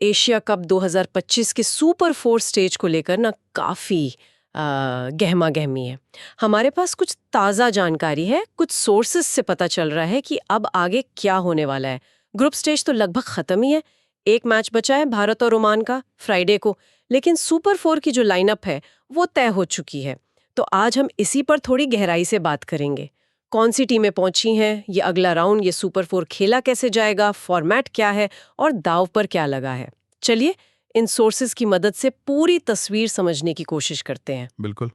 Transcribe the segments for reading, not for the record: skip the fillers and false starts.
Asia cup 2025 के super four stage को लेकर ना काफ़ी गहमा गहमी है। हमारे पास कुछ ताज़ा जानकारी है, कुछ सोर्सेस से पता चल रहा है कि अब आगे क्या होने वाला है। ग्रुप स्टेज तो लगभग ख़त्म ही है। एक मैच बचा है भारत और ओमान का फ्राइडे को, लेकिन सुपर फोर की जो लाइनअप है वो तय हो चुकी है। तो आज हम इसी पर थोड़ी गहराई से बात करेंगे। कौन सी टीमें पहुंची हैं, ये अगला राउंड, ये सुपर फोर खेला कैसे जाएगा, फॉर्मेट क्या है और दांव पर क्या लगा है। चलिए इन सोर्सेज की मदद से पूरी तस्वीर समझने की कोशिश करते हैं। बिल्कुल।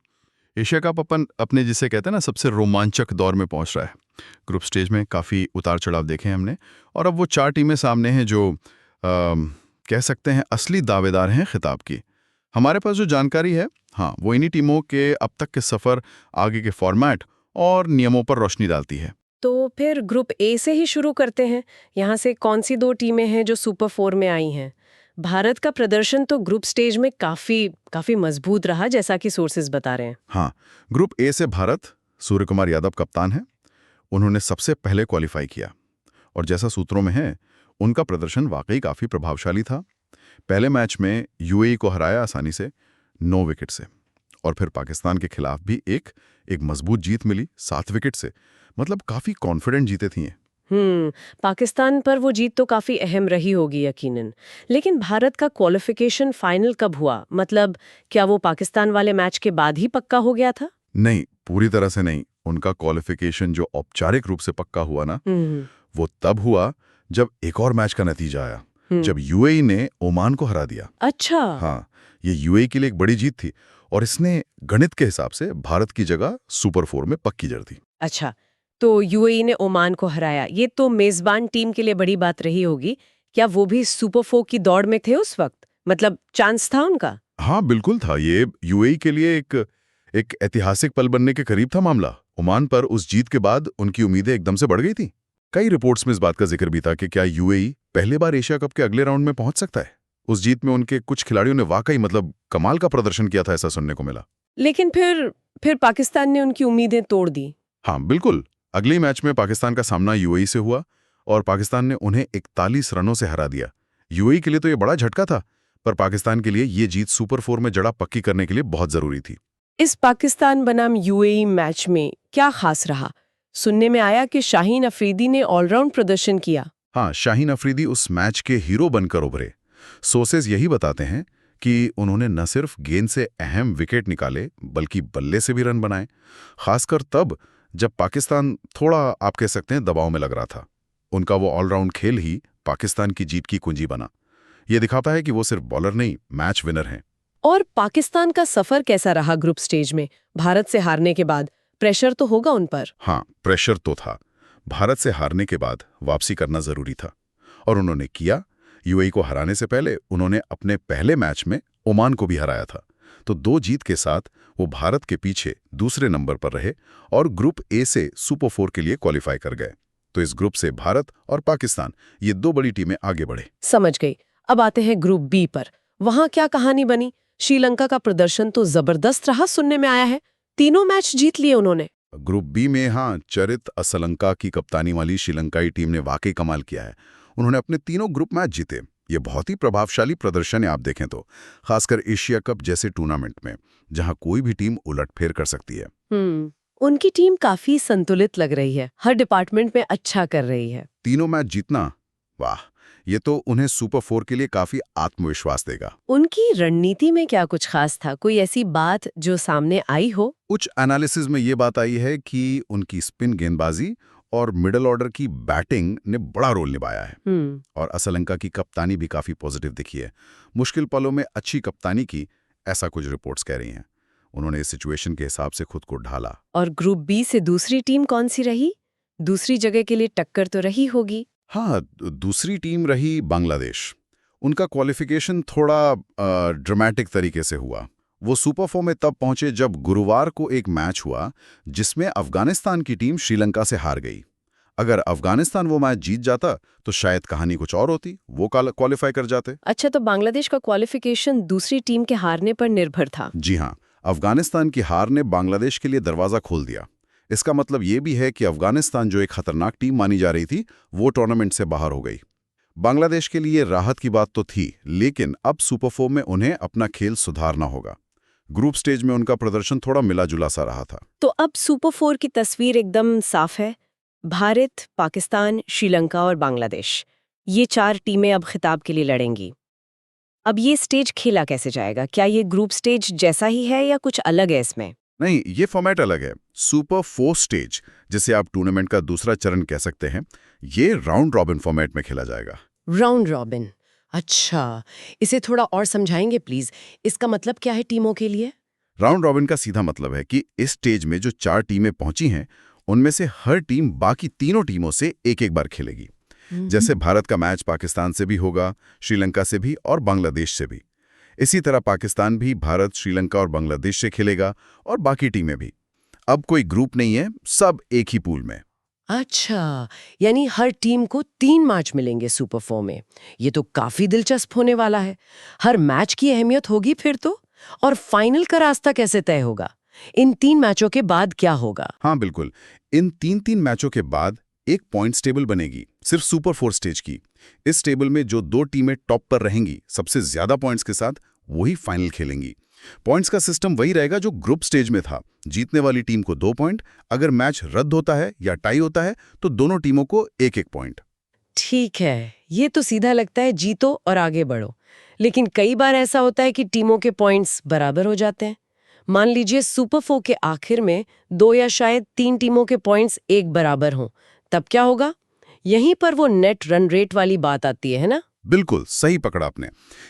एशिया कप अपन अपने जिसे कहते हैं ना सबसे रोमांचक दौर में पहुंच रहा है। ग्रुप स्टेज में काफ़ी उतार चढ़ाव देखे हैं हमने, और अब वो 4 टीमें सामने हैं जो कह सकते हैं असली दावेदार हैं खिताब की। हमारे पास जो जानकारी है, हाँ, वो इन्हीं टीमों के अब तक के सफ़र, आगे के फॉर्मेट और नियमों पर रोशनी डालती है। तो फिर ग्रुप ए से ही शुरू करते हैं। यहाँ से कौन सी दो टीमें हैं जो सुपर फोर में आई हैं? भारत का प्रदर्शन तो ग्रुप स्टेज में काफी काफी मजबूत रहा, जैसा कि सोर्सेज बता रहे हैं। हाँ, ग्रुप ए से भारत, सूर्य कुमार यादव कप्तान है। उन्होंने सबसे पहले क्वालिफाई किया, और जैसा सूत्रों में है, उनका प्रदर्शन वाकई काफ़ी प्रभावशाली था। पहले मैच में यूएई को हराया आसानी से 9 विकेट से, और फिर पाकिस्तान के खिलाफ भी एक मजबूत जीत मिली 7 विकेट से। मतलब काफ़ी कॉन्फिडेंट जीते थी ये। पाकिस्तान पर वो जीत तो काफी अहम रही होगी यकीनन। लेकिन भारत का क्वालिफिकेशन फाइनल कब हुआ? मतलब क्या वो पाकिस्तान वाले मैच के बाद ही पक्का हो गया था? नहीं, पूरी तरह से नहीं। उनका क्वालिफिकेशन जो औपचारिक रूप से पक्का हुआ ना, वो तब हुआ जब एक और मैच का नतीजा आया, जब यूएई ने ओमान को हरा दिया। अच्छा। हाँ, ये यूएई के लिए एक बड़ी जीत थी, और इसने गणित के हिसाब से भारत की जगह सुपर फोर में पक्की जड़ दी। अच्छा, तो यूएई ने ओमान को हराया, ये तो मेजबान टीम के लिए बड़ी बात रही होगी। क्या वो भी सुपर फोर की दौड़ में थे उस वक्त? मतलब चांस था उनका? हाँ, बिल्कुल था। ये यूएई के लिए एक ऐतिहासिक पल बनने के करीब था मामला। ओमान पर उस जीत के बाद उनकी उम्मीदें एकदम से बढ़ गई थी। कई रिपोर्ट्स में इस बात का जिक्र भी था कि क्या यूएई पहले बार एशिया कप के अगले राउंड में पहुंच सकता है। उस जीत में उनके कुछ खिलाड़ियों ने वाकई कमाल का प्रदर्शन किया था, ऐसा सुनने को मिला। लेकिन फिर पाकिस्तान ने उनकी उम्मीदें तोड़ दी। हाँ, बिल्कुल। अगले मैच में पाकिस्तान का सामना यूएई से हुआ, और पाकिस्तान ने उन्हें 41 रनों से हरा दिया। यूएई के लिए तो ये बड़ा झटका था, पर पाकिस्तान के लिए ये जीत सुपर फोर में जड़ा पक्की करने के लिए बहुत जरूरी थी। इस पाकिस्तान बनाम यूएई मैच में क्या खास रहा? सुनने में आया कि शाहीन अफरीदी ने ऑलराउंड प्रदर्शन किया। हाँ, शाहीन अफरीदी उस मैच के हीरो बनकर उभरे। सोर्सेज यही बताते हैं कि उन्होंने न सिर्फ गेंद से अहम विकेट निकाले, बल्कि बल्ले से भी रन बनाए, खासकर तब जब पाकिस्तान थोड़ा, आप कह सकते हैं, दबाव में लग रहा था। उनका वो ऑलराउंड खेल ही पाकिस्तान की जीत की कुंजी बना। ये दिखाता है कि वो सिर्फ बॉलर नहीं, मैच विनर हैं। और पाकिस्तान का सफर कैसा रहा ग्रुप स्टेज में? भारत से हारने के बाद प्रेशर तो होगा उन पर। हाँ, प्रेशर तो था। भारत से हारने के बाद वापसी करना जरूरी था, और उन्होंने किया। यूएई को हराने से पहले उन्होंने अपने पहले मैच में ओमान को भी हराया था। तो 2 जीत के साथ वो भारत के पीछे दूसरे नंबर पर रहे, और ग्रुप ए से सुपर फोर के लिए क्वालिफाई कर गए। तो इस ग्रुप से भारत और पाकिस्तान, ये 2 बड़ी टीमें आगे बढ़े। समझ गई। अब आते हैं ग्रुप बी पर। वहां क्या कहानी बनी? श्रीलंका का प्रदर्शन तो जबरदस्त रहा, सुनने में आया है। तीनों मैच जीत लिए उन्होंने। ग्रुप बी में, हाँ, चरित असलंका की कप्तानी वाली श्रीलंकाई टीम ने वाकई कमाल किया है। उन्होंने अपने तीनों ग्रुप मैच जीते। ये बहुत ही प्रभावशाली प्रदर्शन है, आप देखें तो, खासकर एशिया कप जैसे टूर्नामेंट में, जहां कोई भी टीम उलटफेर कर सकती है। उनकी टीम काफी संतुलित लग रही है, हर डिपार्टमेंट में अच्छा कर रही है। तीनों मैच जीतना, वाह, ये तो उन्हें सुपर फोर के लिए काफी आत्मविश्वास देगा। उनकी रणनीति में क्या कुछ खास था? कोई ऐसी बात जो सामने आई हो? कुछ एनालिसिस में ये बात आई है कि उनकी स्पिन गेंदबाजी और मिडल ऑर्डर की बैटिंग ने बड़ा रोल निभाया है। और असलंका की कप्तानी भी काफी पॉजिटिव दिखी है। मुश्किल पलों में अच्छी कप्तानी की, ऐसा कुछ रिपोर्ट्स कह रही हैं। उन्होंने इस सिचुएशन के हिसाब से खुद को ढाला। और ग्रुप बी से दूसरी टीम कौन सी रही? दूसरी जगह के लिए टक्कर तो रही होगी। हाँ, दूसरी टीम रही बांग्लादेश। उनका क्वालिफिकेशन थोड़ा ड्रामेटिक तरीके से हुआ। वो सुपर फोर में तब पहुंचे जब गुरुवार को एक मैच हुआ जिसमें अफगानिस्तान की टीम श्रीलंका से हार गई। अगर अफगानिस्तान वो मैच जीत जाता तो शायद कहानी कुछ और होती, वो क्वालिफाई कर जाते। अच्छा, तो बांग्लादेश का क्वालिफिकेशन दूसरी टीम के हारने पर निर्भर था। जी हाँ, अफगानिस्तान की हार ने बांग्लादेश के लिए दरवाजा खोल दिया। इसका मतलब ये भी है कि अफगानिस्तान, जो एक खतरनाक टीम मानी जा रही थी, वो टूर्नामेंट से बाहर हो गई। बांग्लादेश के लिए राहत की बात तो थी, लेकिन अब सुपर 4 में उन्हें अपना खेल सुधारना होगा। ग्रुप स्टेज में उनका प्रदर्शन थोड़ा मिला-जुला सा रहा था। तो अब सुपर 4 की तस्वीर एकदम साफ है। भारत, पाकिस्तान, श्रीलंका और बांग्लादेश, ये 4 टीमें अब खिताब के लिए लड़ेंगी। अब ये स्टेज खेला कैसे जाएगा? क्या ये ग्रुप स्टेज जैसा ही है या कुछ अलग है इसमें? नहीं, ये फॉर्मेट अलग है। सुपर 4 स्टेज, जिसे आप टूर्नामेंट का दूसरा चरण कह सकते हैं, ये राउंड रॉबिन फॉर्मेट में खेला जाएगा। राउंड रॉबिन, अच्छा, इसे थोड़ा और समझाएंगे प्लीज। इसका मतलब क्या है टीमों के लिए? राउंड रॉबिन का सीधा मतलब है कि इस स्टेज में जो 4 टीमें पहुंची हैं, उनमें से हर टीम बाकी तीनों टीमों से एक-एक बार खेलेगी। जैसे भारत का मैच पाकिस्तान से भी होगा, श्रीलंका से भी और बांग्लादेश से भी। इसी तरह पाकिस्तान भी भारत, श्रीलंका और बांग्लादेश से खेलेगा और बाकी टीमें भी। अब कोई ग्रुप नहीं है, सब एक ही पूल में। अच्छा, यानी हर टीम को 3 मैच मिलेंगे सुपर 4 में। ये तो काफी दिलचस्प होने वाला है। हर मैच की अहमियत होगी फिर तो। और फाइनल का रास्ता कैसे तय होगा? इन 3 मैचों के बाद क्या होगा? हाँ बिल्कुल, इन 3-3 मैचों के बाद एक पॉइंट्स टेबल बनेगी, सिर्फ सुपर 4 स्टेज की। इस टेबल में जो 2 टीमें टॉप पर रहेंगी, सबसे ज्यादा पॉइंट्स के साथ, वही फाइनल खेलेंगी। पॉइंट्स का सिस्टम वही रहेगा जो ग्रुप स्टेज में था। जीतने वाली टीम को 2 पॉइंट, अगर मैच रद्द होता है या टाई होता है तो दोनों टीमों को 1-1 पॉइंट। ठीक है, ये तो सीधा लगता है, जीतो और आगे बढ़ो। लेकिन कई बार ऐसा होता है कि टीमों के पॉइंट्स बराबर हो जाते हैं। मान लीजिए सुपर 4 के आखिर में 2 या शायद 3 टीमों के पॉइंट्स एक बराबर हों, तब क्या होगा? यहीं पर वो नेट रन रेट वाली बात आती है ना? बिल्कुल सही पकड़ा आपने।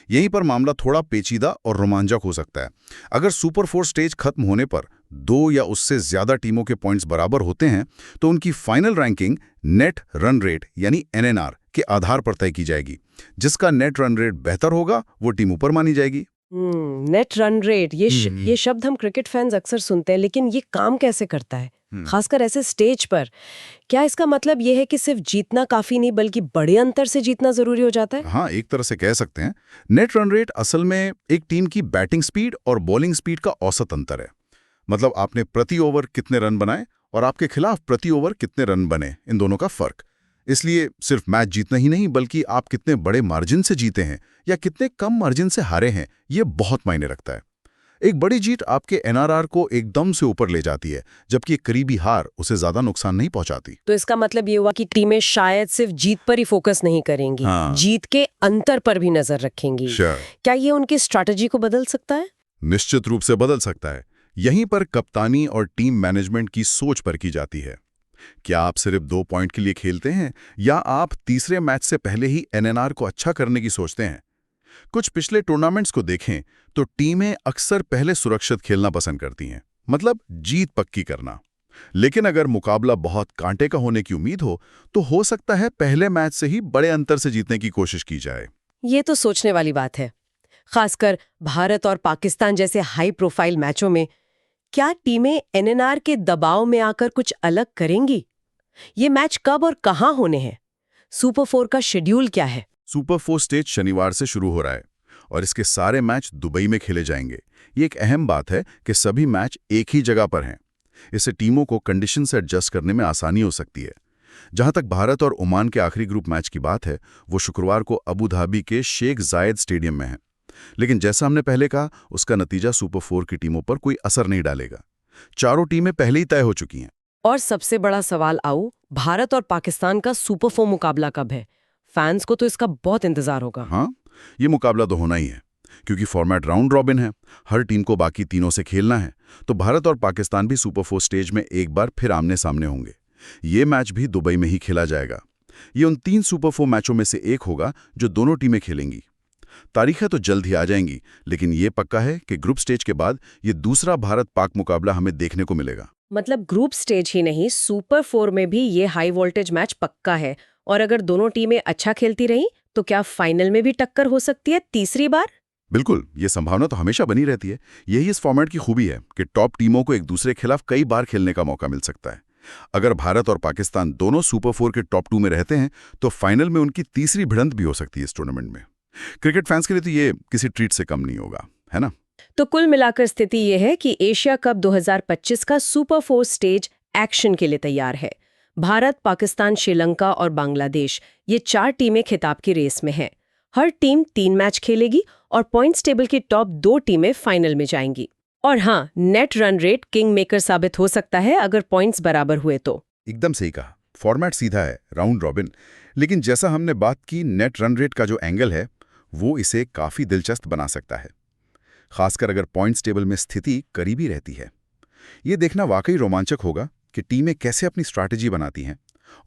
यहीं पर मामला थोड़ा पेचीदा और रोमांचक हो सकता है। अगर सुपर 4 स्टेज खत्म होने पर 2 या उससे ज्यादा टीमों के पॉइंट्स बराबर होते हैं, तो उनकी final ranking net run rate यानी एनएनआर के आधार पर तय की जाएगी। जिसका नेट रन रेट बेहतर होगा, वो टीम ऊपर मानी जाएगी। नेट रन रेट, ये शब्द हम क्रिकेट फैंस अक्सर सुनते हैं, लेकिन ये काम कैसे करता है, खासकर ऐसे स्टेज पर? क्या इसका मतलब ये है कि सिर्फ जीतना काफी नहीं, बल्कि बड़े अंतर से जीतना जरूरी हो जाता है? हाँ, एक तरह से कह सकते हैं। नेट रन रेट असल में एक टीम की बैटिंग स्पीड और बॉलिंग स्पीड का औसत अंतर है। मतलब आपने प्रति ओवर कितने रन बनाए और आपके खिलाफ प्रति ओवर कितने रन बने, इन दोनों का फर्क। इसलिए सिर्फ मैच जीतना ही नहीं, बल्कि आप कितने बड़े मार्जिन से जीते हैं या कितने कम मार्जिन से हारे हैं, ये बहुत मायने रखता है। एक बड़ी जीत आपके एनआरआर को एकदम से ऊपर ले जाती है, जबकि एक करीबी हार उसे ज्यादा नुकसान नहीं पहुंचाती। तो इसका मतलब ये हुआ कि टीमें शायद सिर्फ जीत पर ही फोकस नहीं करेंगी, हाँ। जीत के अंतर पर भी नजर रखेंगी। क्या ये उनकी स्ट्रैटेजी को बदल सकता है? निश्चित रूप से बदल सकता है। यहीं पर कप्तानी और टीम मैनेजमेंट की सोच पर की जाती है। क्या आप सिर्फ 2 पॉइंट के लिए खेलते हैं या आप तीसरे मैच से पहले ही एनएनआर को अच्छा करने की सोचते हैं? कुछ पिछले टूर्नामेंट्स को देखें तो टीमें अक्सर पहले सुरक्षित खेलना पसंद करती हैं, मतलब जीत पक्की करना। लेकिन अगर मुकाबला बहुत कांटे का होने की उम्मीद तो हो सकता है पहले मैच से ही बड़े अंतर से जीतने की कोशिश की जाए। ये तो सोचने वाली बात है। खासकर भारत और पाकिस्तान जैसे हाई प्रोफाइल मैचों में क्या टीमें एनएनआर के दबाव में आकर कुछ अलग करेंगी? ये मैच कब और कहां होने हैं? सुपर 4 का शेड्यूल क्या है? सुपर 4 स्टेज शनिवार से शुरू हो रहा है और इसके सारे मैच दुबई में खेले जाएंगे। ये एक अहम बात है कि सभी मैच एक ही जगह पर हैं। इससे टीमों को कंडीशन से एडजस्ट करने में आसानी हो सकती है। जहां तक भारत और ओमान के आखिरी ग्रुप मैच की बात है, वो शुक्रवार को अबू धाबी के शेख जायद स्टेडियम में है। लेकिन जैसा हमने पहले कहा, उसका नतीजा सुपर 4 की टीमों पर कोई असर नहीं डालेगा। चारों टीमें पहले ही तय हो चुकी हैं। और सबसे बड़ा सवाल आऊ, भारत और पाकिस्तान का सुपर 4 मुकाबला कब है? फैंस को तो इसका बहुत इंतजार होगा। हाँ, ये मुकाबला तो होना ही है, क्योंकि फॉर्मेट राउंड रॉबिन है। हर टीम को बाकी तीनों से खेलना है, तो भारत और पाकिस्तान भी सुपर 4 स्टेज में एक बार फिर आमने सामने होंगे। ये मैच भी दुबई में ही खेला जाएगा। ये उन 3 सुपर 4 मैचों में से एक होगा जो दोनों टीमें खेलेंगी। तारीखें तो जल्द ही आ जाएंगी, लेकिन ये पक्का है कि ग्रुप स्टेज के बाद ये दूसरा भारत-पाक मुकाबला हमें देखने को मिलेगा। मतलब ग्रुप स्टेज ही नहीं, सुपर 4 में भी ये हाई वोल्टेज मैच पक्का है। और अगर दोनों टीमें अच्छा खेलती रहीं, तो क्या फाइनल में भी टक्कर हो सकती है तीसरी बार? बिल्कुल, ये संभावना तो हमेशा बनी रहती है। यही इस फॉर्मेट की खूबी है कि टॉप टीमों को एक दूसरे के खिलाफ कई बार खेलने का मौका मिल सकता है। अगर भारत और पाकिस्तान दोनों सुपर 4 के टॉप 2 में रहते हैं, तो फाइनल में उनकी तीसरी भिड़ंत भी हो सकती है इस टूर्नामेंट में। क्रिकेट फैंस के लिए तो ये किसी ट्रीट से कम नहीं होगा, है ना? तो कुल मिलाकर स्थिति ये है कि एशिया कप 2025 का सुपर 4 स्टेज एक्शन के लिए तैयार है। भारत, पाकिस्तान, श्रीलंका और बांग्लादेश, ये 4 टीमें खिताब की रेस में हैं। हर टीम 3 मैच खेलेगी और पॉइंट्स टेबल की टॉप 2 टीमें फाइनल में जाएंगी। और हाँ, net run rate king maker साबित हो सकता है अगर पॉइंट्स बराबर हुए तो। एकदम सही कहा। फॉर्मेट सीधा है, राउंड रॉबिन। लेकिन जैसा हमने बात की, नेट रन रेट का जो एंगल है वो इसे काफी दिलचस्प बना सकता है, खासकर अगर पॉइंट्स टेबल में स्थिति करीबी रहती है। ये देखना वाकई रोमांचक होगा कि टीमें कैसे अपनी स्ट्रैटेजी बनाती हैं।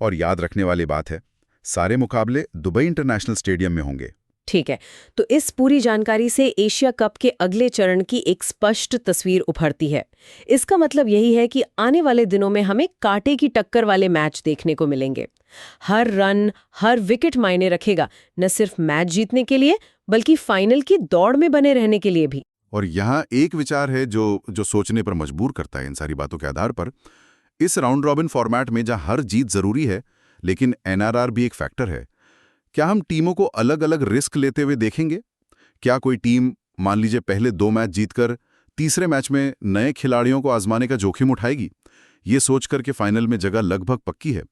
और याद रखने वाली बात है, सारे मुकाबले दुबई इंटरनेशनल स्टेडियम में होंगे। ठीक है, तो इस पूरी जानकारी से एशिया कप के अगले चरण की एक स्पष्ट तस्वीर उभरती है। इसका मतलब यही है कि आने वाले दिनों में हमें कांटे की टक्कर वाले मैच देखने को मिलेंगे। हर रन, हर विकेट मायने रखेगा, न सिर्फ मैच जीतने के लिए बल्कि फाइनल की दौड़ में बने रहने के लिए भी। और यहाँ एक विचार है जो सोचने पर मजबूर करता है इन सारी बातों के आधार पर। इस राउंड रॉबिन फॉर्मेट में जहाँ हर जीत जरूरी है, लेकिन एनआरआर भी एक फैक्टर है। क्या हम टीमों को अलग अलग रिस्क लेते हुए देखेंगे? क्या कोई टीम मान लीजिए पहले 2 मैच जीतकर तीसरे मैच में नए खिलाड़ियों को आजमाने का जोखिम उठाएगी, ये सोचकर के फाइनल में जगह लगभग पक्की है?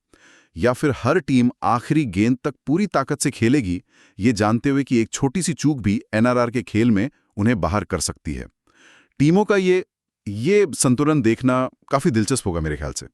या फिर हर टीम आखिरी गेंद तक पूरी ताकत से खेलेगी, ये जानते हुए कि एक छोटी सी चूक भी एनआरआर के खेल में उन्हें बाहर कर सकती है? टीमों का ये संतुलन देखना काफी दिलचस्प होगा मेरे ख्याल से।